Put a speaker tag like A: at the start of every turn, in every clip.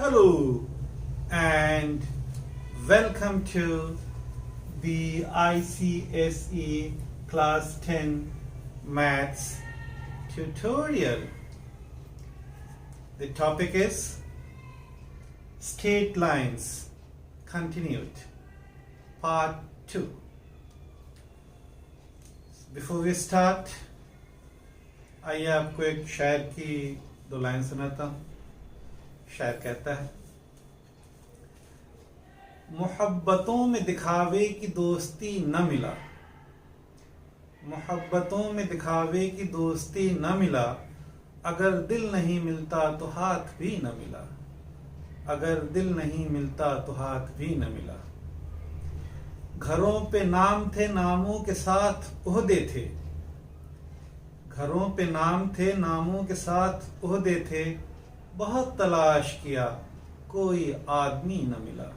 A: Hello and welcome to the ICSE Class 10 Maths tutorial. The topic is Straight Lines Continued, Part 2. Before we start, आइए आपको एक शायर की दो line सुनाता हूँ. शायर कहता है, मोहब्बतों में दिखावे की दोस्ती न मिला, मोहब्बतों में दिखावे की दोस्ती न मिला, अगर दिल नहीं मिलता तो हाथ भी न मिला, अगर दिल नहीं मिलता तो हाथ भी न मिला. घरों पे नाम थे, नामों के साथ ओहदे थे, घरों पे नाम थे, नामों के साथ ओहदे थे, बहुत तलाश किया कोई आदमी न मिला,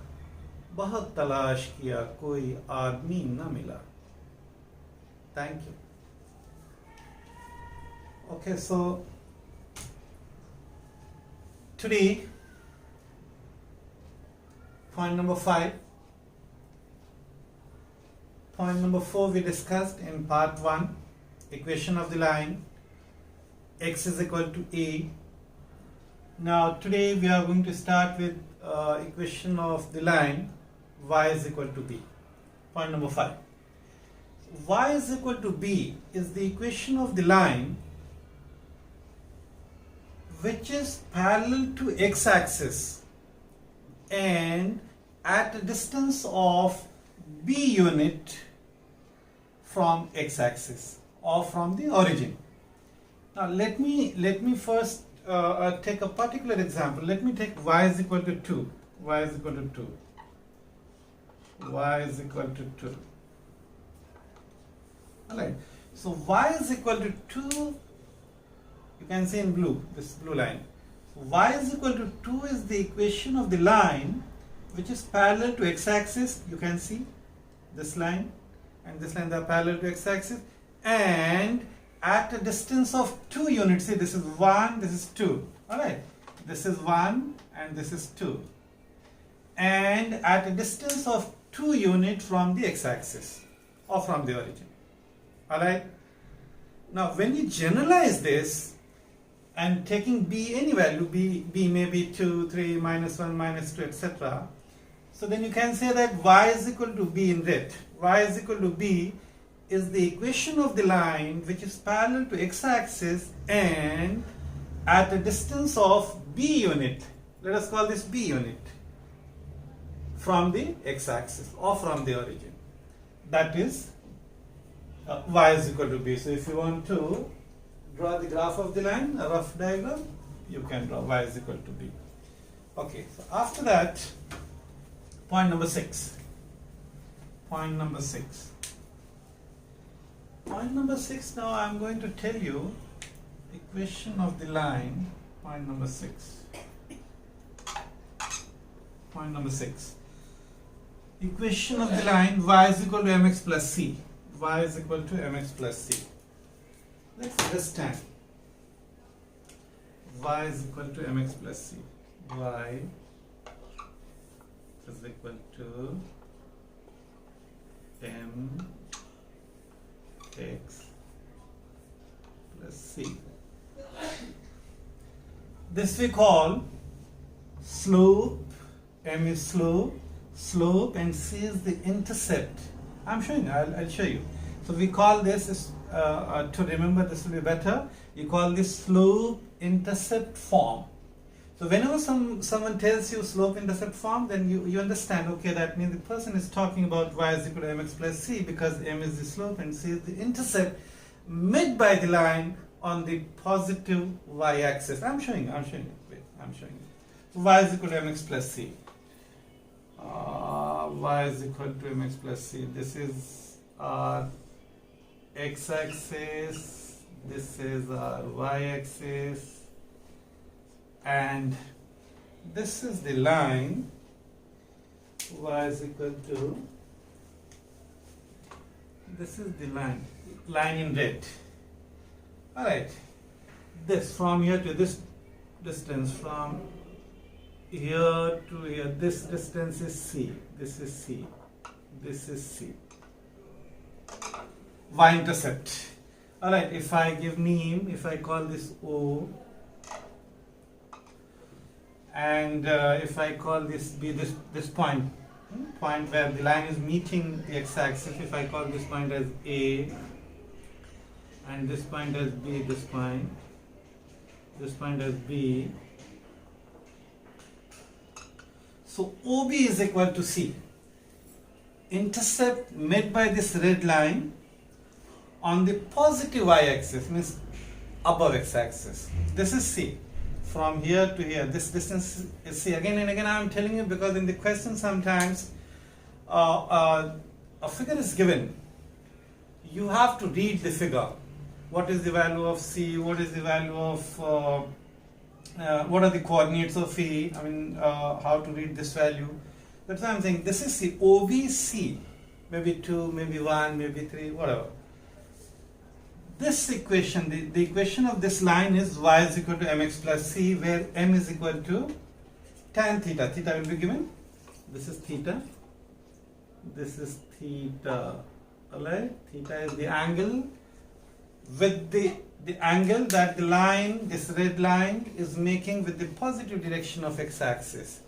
A: बहुत तलाश किया कोई आदमी न मिला. Thank you. Okay, so today, point number 5. Point number 4 we discussed in part 1, equation of the line x is equal to a. Now today we are going to start with equation of the line y is equal to b. Point number 5. Y is equal to b is the equation of the line which is parallel to x-axis and at a distance of b unit from x-axis or from the origin. Now let me first take a particular example. Let me take y is equal to 2. Y is equal to 2. Y is equal to 2. Alright. So y is equal to 2. You can see in blue, this blue line. Y is equal to 2 is the equation of the line which is parallel to x-axis. You can see this line and this line, they are parallel to x-axis, and at a distance of 2 units. See, this is 1, this is 2. Alright, this is 1 and this is 2, and at a distance of 2 units from the x-axis or from the origin. Alright, now when you generalize this and taking b any value, b may be 2, 3, minus 1, minus 2, etc. So then you can say that y is equal to b in red. Y is equal to b is the equation of the line which is parallel to x-axis and at a distance of b unit. Let us call this b unit from the x-axis or from the origin. That is y is equal to b. So if you want to draw the graph of the line, a rough diagram, you can draw y is equal to b. Okay, so after that, point number 6. Point number 6. Point number 6, now I am going to tell you equation of the line. Point number 6. Point number 6. Equation of the line y is equal to mx plus c. Y is equal to mx plus c. Let's understand. Y is equal to mx plus c. Y is equal to m x plus c. This we call slope. M is slope and c is the intercept. I'm showing you, I'll show you. So we call this, to remember this will be better, you call this slope intercept form. So whenever someone tells you slope intercept form, then you understand, okay, that means the person is talking about y is equal to mx plus c because m is the slope and c is the intercept made by the line on the positive y-axis. I'm showing you. Wait, I'm showing you. So y is equal to mx plus c. Y is equal to mx plus c. This is our x-axis. This is our y-axis. And this is the line. Y is equal to, this is the line in red. Alright, this from here to this distance from here to here, this distance is C, this is C, this is C. Y-intercept. Alright, if I give name, if I call this O, and if I call this B, this point where the line is meeting the x-axis, if I call this point as A, and this point as B, this point as B, so OB is equal to C. Intercept made by this red line on the positive y-axis, means above x-axis. This is C. From here to here, this distance is C. Again and again I am telling you, because in the question sometimes a figure is given. You have to read the figure. What is the value of C? What is the value of what are the coordinates of E? I mean, how to read this value. That's why I'm saying this is C. OBC. Maybe 2, maybe 1, maybe 3, whatever. This equation, the equation of this line is y is equal to mx plus c, where m is equal to tan theta. Theta will be given. This is theta. This is theta. Alright? Theta is the angle with the angle that the line, this red line, is making with the positive direction of x-axis.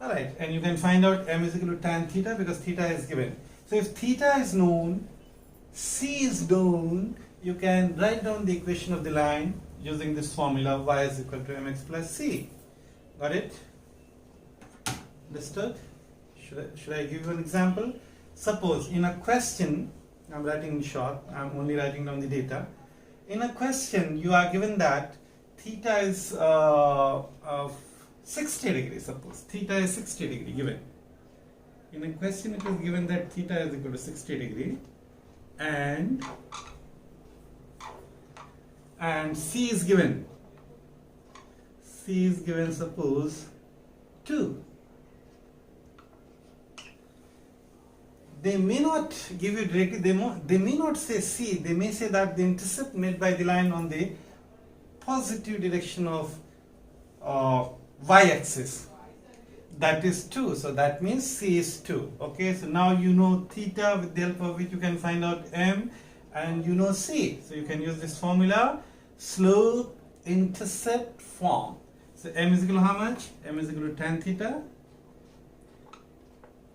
A: Alright, and you can find out m is equal to tan theta because theta is given. So if theta is known, c is known, you can write down the equation of the line using this formula, y is equal to mx plus c. Got it? Understood? Should I give you an example? Suppose in a question, I'm writing in short, I'm only writing down the data. In a question, you are given that theta is 60 degrees, suppose. Theta is 60 degree given. In a question, it is given that theta is equal to 60 degree and C is given. C is given, suppose, 2. They may not give you directly, they may not say C, they may say that the intercept made by the line on the positive direction of y-axis, that is 2. So that means C is 2. Okay, so now you know theta, with the help of which you can find out m, and you know C. So you can use this formula, slope intercept form. So m is equal to how much? M is equal to tan theta.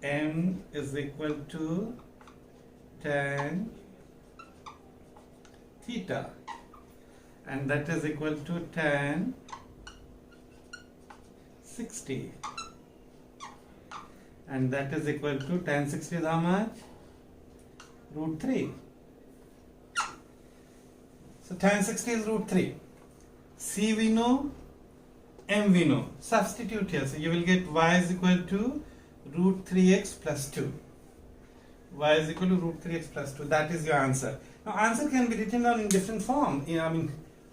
A: M is equal to tan theta, and that is equal to tan 60, and that is equal to tan 60 is how much? Root 3. So tan 60 is root 3. C we know, M we know. Substitute here. So you will get y is equal to root 3x plus 2. Y is equal to root 3x plus 2. That is your answer. Now answer can be written down in different form. I mean,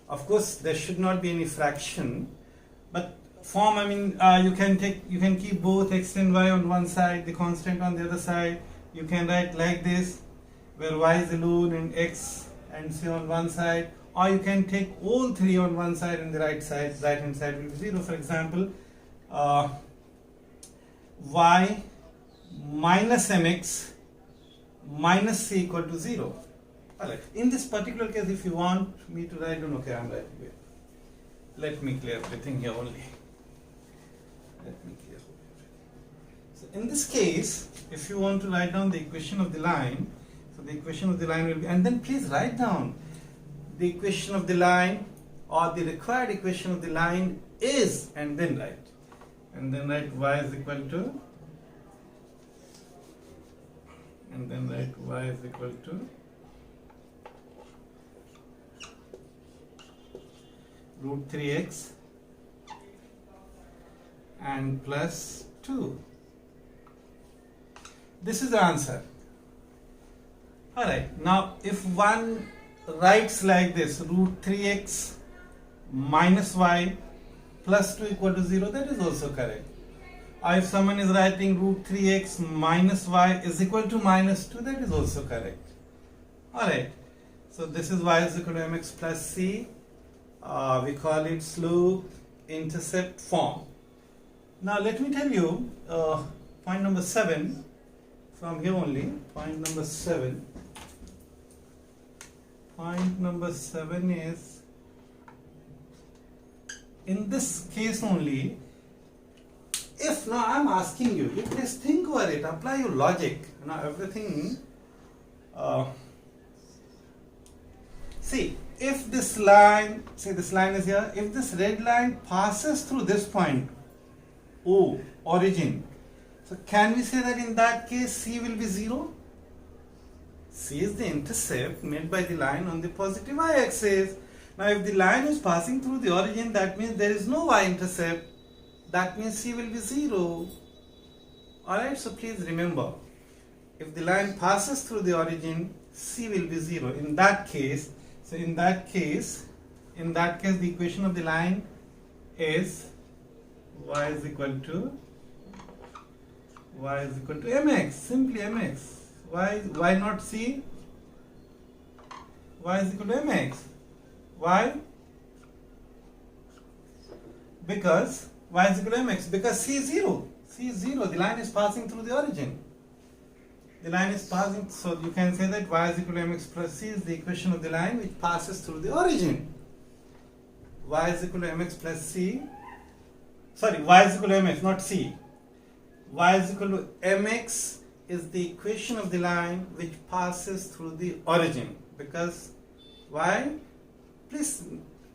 A: of course there should not be any fraction, but form, I mean, you can keep both x and y on one side, the constant on the other side. You can write like this, where y is alone and x and c on one side, or you can take all three on one side and the right hand side will be 0. For example, y minus mx minus c equal to 0. Alright. In this particular case, if you want me to write down, okay, I'm writing here. Let me clear everything here only. Let me clear. So in this case, if you want to write down the equation of the line, so the equation of the line will be, and then please write down the equation of the line, or the required equation of the line is, and then write y is equal to, and then write y is equal to root 3x and plus 2. This is the answer. Alright, now if one writes like this, root 3x minus y plus 2 equal to 0, that is also correct. Or if someone is writing root 3x minus y is equal to minus 2, that is also correct. Alright, so this is y is equal to mx plus c. We call it slope intercept form. Now let me tell you point number 7 from here only. Point number 7. Point number 7 is, in this case only, if now I'm asking you, you please think over it, apply your logic. Now everything, see, if this line, say this line is here, if this red line passes through this point, O, origin, so can we say that in that case C will be 0? C is the intercept made by the line on the positive y-axis. Now if the line is passing through the origin, that means there is no y-intercept. That means C will be 0. Alright, so please remember, if the line passes through the origin, C will be 0. In that case, so in that case, the equation of the line is y is equal to mx, simply mx. Why not C? Y is equal to mx. Why? Because y is equal to mx, because C is 0. C is 0. The line is passing through the origin. The line is passing, so you can say that y is equal to mx plus C is the equation of the line which passes through the origin. Y is equal to mx plus C. Sorry, y is equal to mx, not C. Y is equal to mx is the equation of the line which passes through the origin. Because why? Please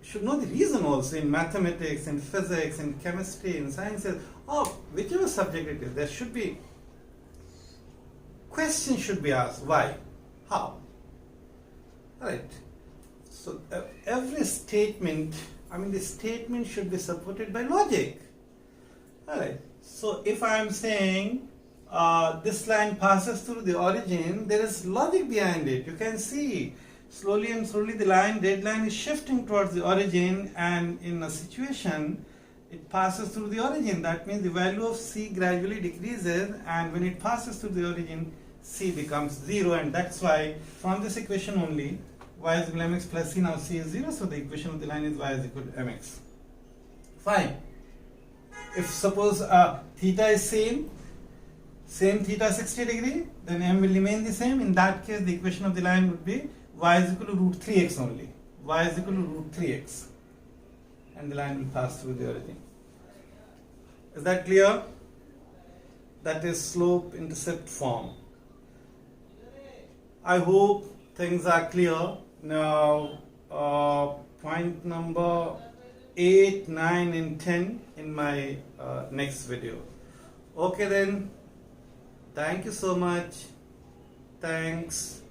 A: should know the reason also in mathematics, in physics, in chemistry, in sciences, or whichever subject it is, there should be question should be asked. Why? How? Alright. So every statement, the statement should be supported by logic. Alright. So if I am saying this line passes through the origin, there is logic behind it. You can see slowly and slowly the red line is shifting towards the origin, and in a situation it passes through the origin. That means the value of C gradually decreases, and when it passes through the origin, C becomes 0, and that's why from this equation only y is equal to mx plus C, now C is 0, so the equation of the line is y is equal to mx. Fine. If suppose theta is same theta 60 degree, then m will remain the same. In that case, the equation of the line would be y is equal to root 3x only. Y is equal to root 3x. And the line will pass through the origin. Is that clear? That is slope intercept form. I hope things are clear. Now, point number 8, 9 and 10 in my next video. Okay then. Thank you so much. Thanks.